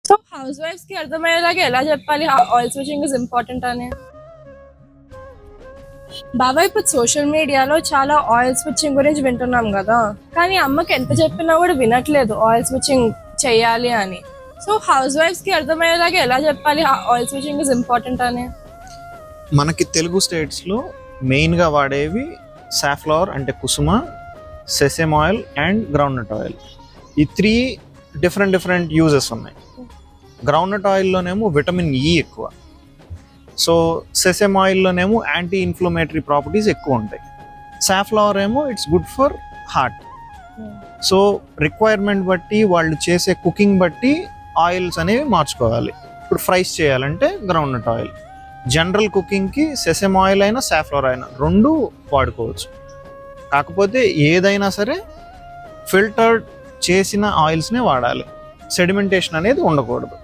So house wives కి అర్థమయ్యేలాగా ఎలా చెప్పాలి ఆయిల్ స్విచ్చింగ్ ఇస్ ఇంపార్టెంట్ అని? బాబా ఇప్పుడు సోషల్ మీడియాలో చాలా ఆయిల్ స్విచ్చింగ్ గురించి వింటున్నాం కదా, కానీ అమ్మకి ఎంత చెప్పినా కూడా వినట్లేదు ఆయిల్ స్విచ్చింగ్ చేయాలి అని. సో హౌస్ వైఫ్స్ కి అర్థమయ్యేలాగా ఎలా చెప్పాలి ఆయిల్ స్విచ్చింగ్ ఇస్ ఇంపార్టెంట్ అని? మనకి తెలుగు స్టేట్స్లో మెయిన్గా వాడేవి సాఫ్లవర్ అంటే కుసుమ, sesame oil and groundnut oil. ఈ 3 డిఫరెంట్ యూజెస్ ఉన్నాయి. గ్రౌండ్నట్ ఆయిల్లోనేమో విటమిన్ ఈ ఎక్కువ, సో సెసేమ్ ఆయిల్లోనేమో యాంటీ ఇన్ఫ్లమేటరీ ప్రాపర్టీస్ ఎక్కువ ఉంటాయి. సాఫ్లవర్ ఏమో it's good for heart. So requirement బట్టి వాళ్ళు చేసే కుకింగ్ బట్టి ఆయిల్స్ అనేవి మార్చుకోవాలి. ఇప్పుడు ఫ్రైస్ చేయాలంటే గ్రౌండ్నట్ ఆయిల్, జనరల్ కుకింగ్కి సెసేమ్ ఆయిల్ అయినా సాఫ్లవర్ అయినా 2 వాడుకోవచ్చు. కాకపోతే ఏదైనా సరే ఫిల్టర్డ్ చేసిన ఆయిల్స్నే వాడాలి, సెడిమెంటేషన్ అనేది ఉండకూడదు.